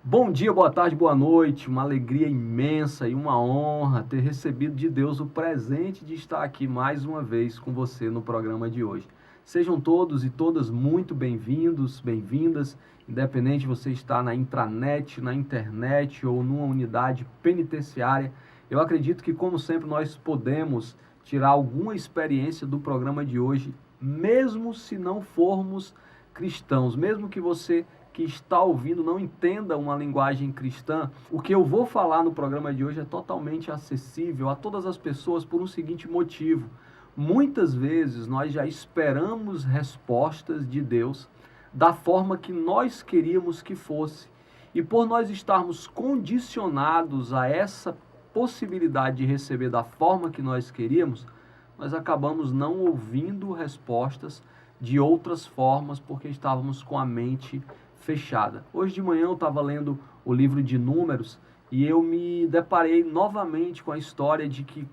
Bom dia, boa tarde, boa noite. Uma alegria imensa e uma honra ter recebido de Deus o presente de estar aqui mais uma vez com você no programa de hoje. Sejam todos e todas muito bem-vindos, bem-vindas, independente de você estar na intranet, na internet ou numa unidade penitenciária. Eu acredito que, como sempre, nós podemos tirar alguma experiência do programa de hoje, mesmo se não formos cristãos, mesmo que você que está ouvindo não entenda uma linguagem cristã, o que eu vou falar no programa de hoje é totalmente acessível a todas as pessoas por um seguinte motivo. Muitas vezes nós já esperamos respostas de Deus da forma que nós queríamos que fosse. E por nós estarmos condicionados a essa possibilidade de receber da forma que nós queríamos, nós acabamos não ouvindo respostas de outras formas porque estávamos com a mente fechada. Hoje de manhã eu estava lendo o livro de Números e eu me deparei novamente com a história de que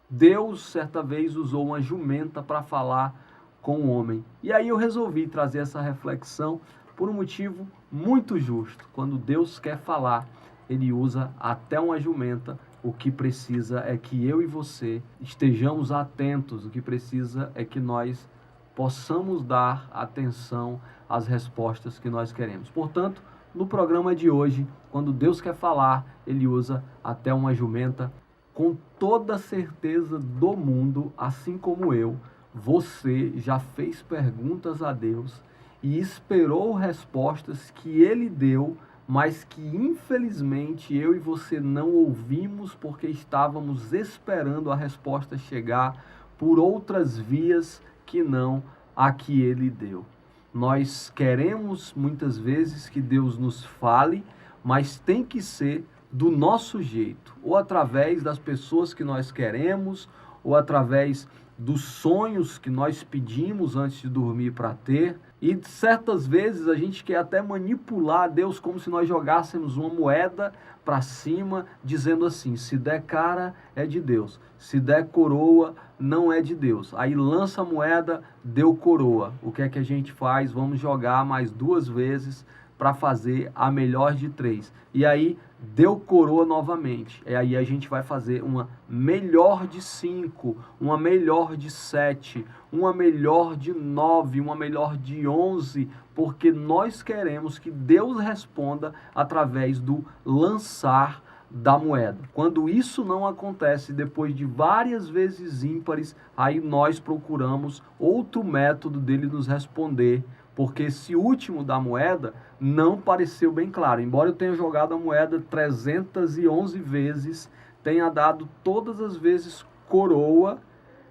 Deus certa vez usou uma jumenta para falar com o homem. E aí eu resolvi trazer essa reflexão por um motivo muito justo. Quando Deus quer falar, ele usa até uma jumenta. O que precisa é que eu e você estejamos atentos. O que precisa é que nós possamos dar atenção às respostas que nós queremos. Portanto, no programa de hoje, quando Deus quer falar, ele usa até uma jumenta. Com toda certeza do mundo, assim como eu, você já fez perguntas a Deus e esperou respostas que ele deu, mas que infelizmente eu e você não ouvimos porque estávamos esperando a resposta chegar por outras vias que não a que ele deu. Nós queremos muitas vezes que Deus nos fale, mas tem que ser do nosso jeito, ou através das pessoas que nós queremos, ou através dos sonhos que nós pedimos antes de dormir para ter. E certas vezes a gente quer até manipular Deus como se nós jogássemos uma moeda para cima, dizendo assim: se der cara, é de Deus, se der coroa, não é de Deus. Aí lança a moeda, deu coroa. O que é que a gente faz? Vamos jogar mais 2 vezes para fazer a melhor de 3. E aí deu coroa novamente. E aí a gente vai fazer uma melhor de 5, uma melhor de 7, uma melhor de 9, uma melhor de 11, porque nós queremos que Deus responda através do lançar da moeda. Quando isso não acontece, depois de várias vezes ímpares, aí nós procuramos outro método dele nos responder, porque esse último da moeda não pareceu bem claro. Embora eu tenha jogado a moeda 311 vezes, tenha dado todas as vezes coroa,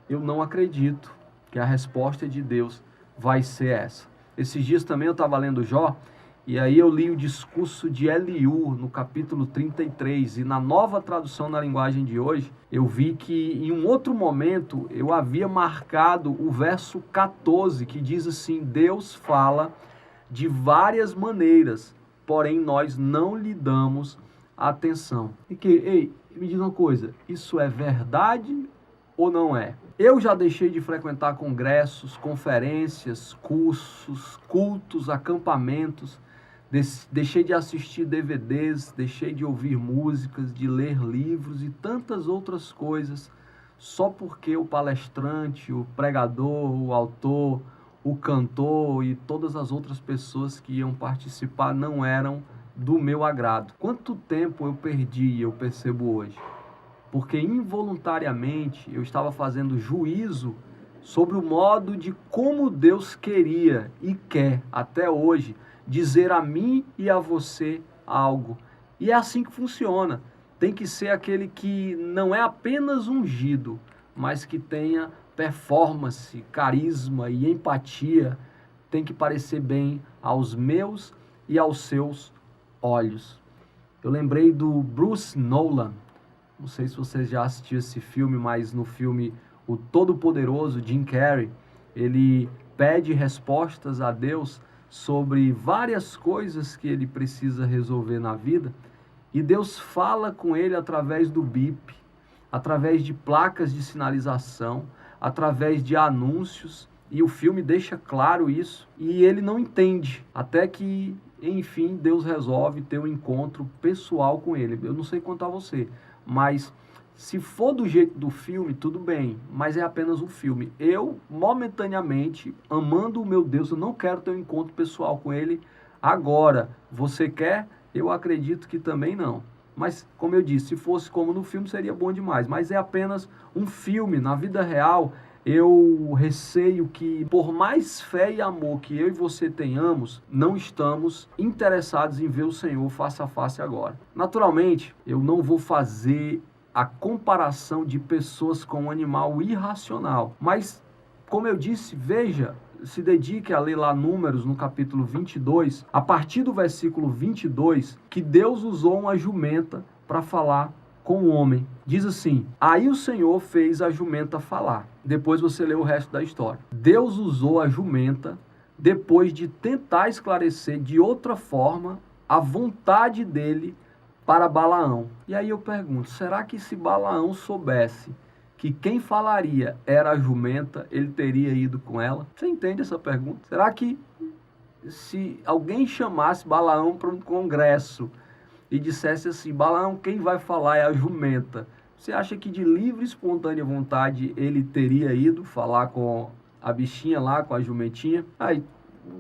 eu não acredito que a resposta de Deus vai ser essa. Esses dias também eu estava lendo Jó, e aí eu li o discurso de Eliú no capítulo 33, e na nova tradução na linguagem de hoje, eu vi que em um outro momento eu havia marcado o verso 14, que diz assim: Deus fala de várias maneiras, porém nós não lhe damos atenção. E que, ei, me diz uma coisa, isso é verdade ou não é? Eu já deixei de frequentar congressos, conferências, cursos, cultos, acampamentos, deixei de assistir DVDs, deixei de ouvir músicas, de ler livros e tantas outras coisas, só porque o palestrante, o pregador, o autor, o cantor e todas as outras pessoas que iam participar não eram do meu agrado. Quanto tempo eu perdi, eu percebo hoje? Porque involuntariamente eu estava fazendo juízo sobre o modo de como Deus queria e quer até hoje dizer a mim e a você algo. E é assim que funciona. Tem que ser aquele que não é apenas ungido, mas que tenha performance, carisma e empatia. Tem que parecer bem aos meus e aos seus olhos. Eu lembrei do Bruce Nolan. Não sei se você já assistiu esse filme, mas no filme O Todo-Poderoso, Jim Carrey, ele pede respostas a Deus sobre várias coisas que ele precisa resolver na vida, e Deus fala com ele através do bip, através de placas de sinalização, através de anúncios, e o filme deixa claro isso, e ele não entende, até que enfim, Deus resolve ter um encontro pessoal com ele. Eu não sei quanto a você, mas se for do jeito do filme, tudo bem, mas é apenas um filme. Eu, momentaneamente, amando o meu Deus, eu não quero ter um encontro pessoal com ele agora. Você quer? Eu acredito que também não. Mas, como eu disse, se fosse como no filme, seria bom demais. Mas é apenas um filme. Na vida real, eu receio que, por mais fé e amor que eu e você tenhamos, não estamos interessados em ver o Senhor face a face agora. Naturalmente, eu não vou fazer a comparação de pessoas com um animal irracional. Mas, como eu disse, veja, se dedique a ler lá Números, no capítulo 22, a partir do versículo 22, que Deus usou uma jumenta para falar com o homem. Diz assim: aí o Senhor fez a jumenta falar. Depois você lê o resto da história. Deus usou a jumenta depois de tentar esclarecer de outra forma a vontade dele para Balaão. E aí eu pergunto, será que se Balaão soubesse que quem falaria era a jumenta, ele teria ido com ela? Você entende essa pergunta? Será que se alguém chamasse Balaão para um congresso e dissesse assim: Balaão, quem vai falar é a jumenta, você acha que de livre e espontânea vontade ele teria ido falar com a bichinha lá, com a jumentinha? Aí,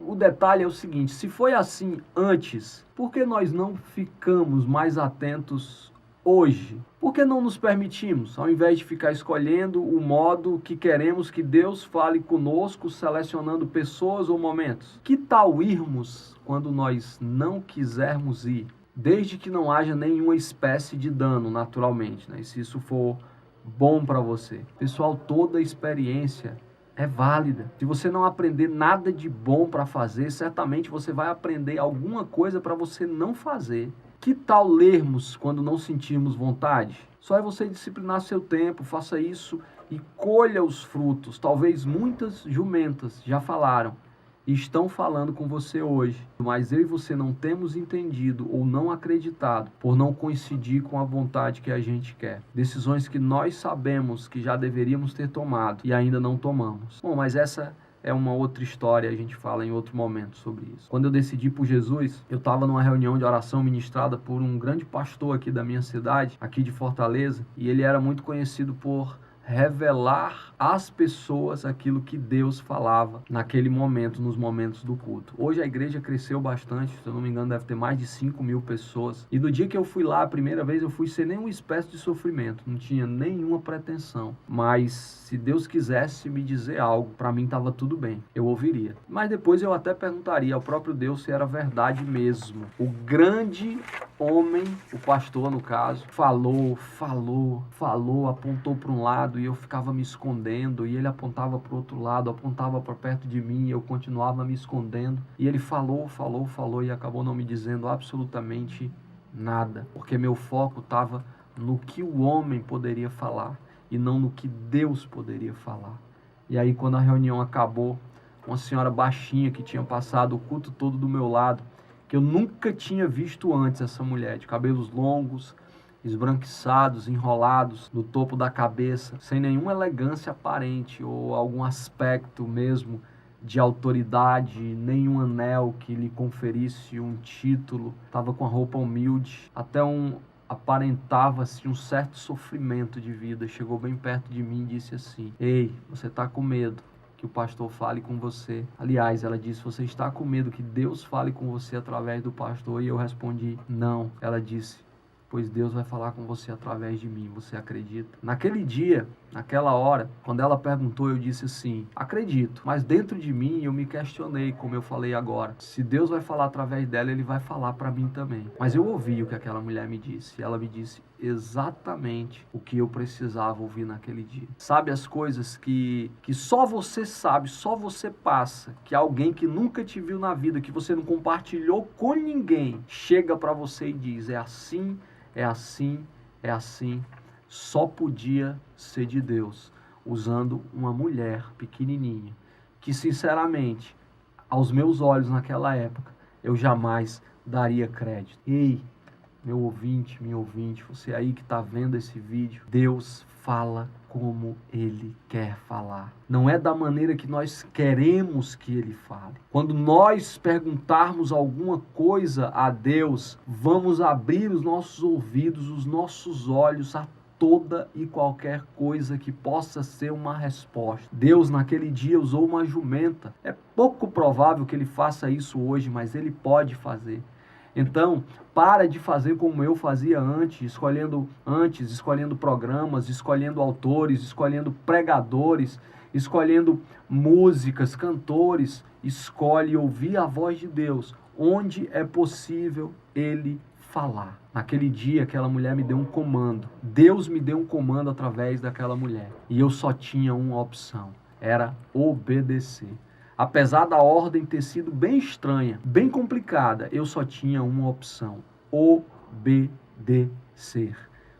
o detalhe é o seguinte: se foi assim antes, por que nós não ficamos mais atentos hoje? Por que não nos permitimos, ao invés de ficar escolhendo o modo que queremos que Deus fale conosco, selecionando pessoas ou momentos? Que tal irmos quando nós não quisermos ir? Desde que não haja nenhuma espécie de dano, naturalmente, né? E se isso for bom para você. Pessoal, toda experiência é válida. Se você não aprender nada de bom para fazer, certamente você vai aprender alguma coisa para você não fazer. Que tal lermos quando não sentirmos vontade? Só é você disciplinar seu tempo, faça isso e colha os frutos. Talvez muitas jumentas já falaram e estão falando com você hoje, mas eu e você não temos entendido ou não acreditado por não coincidir com a vontade que a gente quer. Decisões que nós sabemos que já deveríamos ter tomado e ainda não tomamos. Bom, mas essa é uma outra história, a gente fala em outro momento sobre isso. Quando eu decidi por Jesus, eu estava numa reunião de oração ministrada por um grande pastor aqui da minha cidade, aqui de Fortaleza, e ele era muito conhecido por revelar às pessoas aquilo que Deus falava naquele momento, nos momentos do culto. Hoje a igreja cresceu bastante, se eu não me engano deve ter mais de 5.000 pessoas, e do dia que eu fui lá a primeira vez, eu fui sem nenhuma espécie de sofrimento, não tinha nenhuma pretensão, mas se Deus quisesse me dizer algo, para mim estava tudo bem, eu ouviria. Mas depois eu até perguntaria ao próprio Deus se era verdade mesmo. O grande homem, o pastor no caso, falou, apontou para um lado e eu ficava me escondendo, e ele apontava para o outro lado, apontava para perto de mim e eu continuava me escondendo, e ele falou e acabou não me dizendo absolutamente nada, porque meu foco estava no que o homem poderia falar e não no que Deus poderia falar. E aí, quando a reunião acabou, uma senhora baixinha que tinha passado o culto todo do meu lado, que eu nunca tinha visto antes, essa mulher de cabelos longos, esbranquiçados, enrolados no topo da cabeça, sem nenhuma elegância aparente ou algum aspecto mesmo de autoridade, nenhum anel que lhe conferisse um título, estava com a roupa humilde, até aparentava-se um certo sofrimento de vida. Chegou bem perto de mim e disse assim: ei, você está com medo que o pastor fale com você? Aliás, ela disse: você está com medo que Deus fale com você através do pastor? E eu respondi: não. Ela disse: pois Deus vai falar com você através de mim, você acredita? Naquele dia, naquela hora, quando ela perguntou, eu disse assim: acredito, mas dentro de mim eu me questionei, como eu falei agora. Se Deus vai falar através dela, Ele vai falar para mim também. Mas eu ouvi o que aquela mulher me disse, e ela me disse exatamente o que eu precisava ouvir naquele dia. Sabe as coisas que só você sabe, só você passa, que alguém que nunca te viu na vida, que você não compartilhou com ninguém, chega para você e diz: é assim, é assim, é assim. Só podia ser de Deus, usando uma mulher pequenininha, que sinceramente, aos meus olhos naquela época, eu jamais daria crédito. Ei, meu ouvinte, minha ouvinte, você aí que está vendo esse vídeo, Deus fala como Ele quer falar. Não é da maneira que nós queremos que Ele fale. Quando nós perguntarmos alguma coisa a Deus, vamos abrir os nossos ouvidos, os nossos olhos a toda e qualquer coisa que possa ser uma resposta. Deus naquele dia usou uma jumenta. É pouco provável que Ele faça isso hoje, mas Ele pode fazer. Então, para de fazer como eu fazia antes, escolhendo programas, escolhendo autores, escolhendo pregadores, escolhendo músicas, cantores. Escolhe ouvir a voz de Deus, onde é possível Ele falar. Naquele dia, aquela mulher me deu um comando. Deus me deu um comando através daquela mulher. E eu só tinha uma opção, era obedecer. Apesar da ordem ter sido bem estranha, bem complicada, eu só tinha uma opção: obedecer.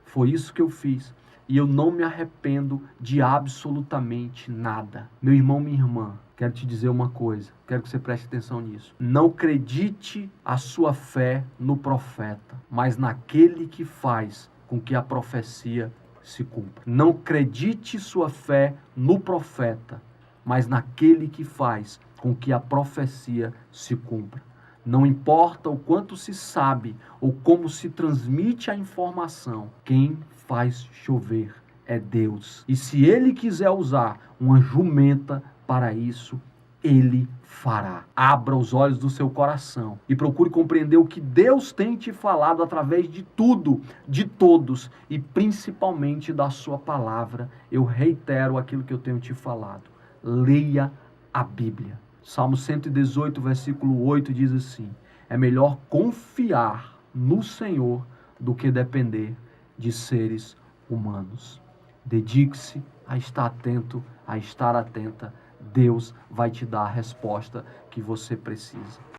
Foi isso que eu fiz. E eu não me arrependo de absolutamente nada. Meu irmão, minha irmã, quero te dizer uma coisa. Quero que você preste atenção nisso. Não acredite a sua fé no profeta, mas naquele que faz com que a profecia se cumpra. Não acredite sua fé no profeta, mas naquele que faz com que a profecia se cumpra. Não importa o quanto se sabe ou como se transmite a informação, quem faz chover é Deus. E se Ele quiser usar uma jumenta para isso, Ele fará. Abra os olhos do seu coração e procure compreender o que Deus tem te falado através de tudo, de todos e principalmente da sua palavra. Eu reitero aquilo que eu tenho te falado. Leia a Bíblia. Salmo 118, versículo 8 diz assim: é melhor confiar no Senhor do que depender de seres humanos. Dedique-se a estar atento, a estar atenta. Deus vai te dar a resposta que você precisa.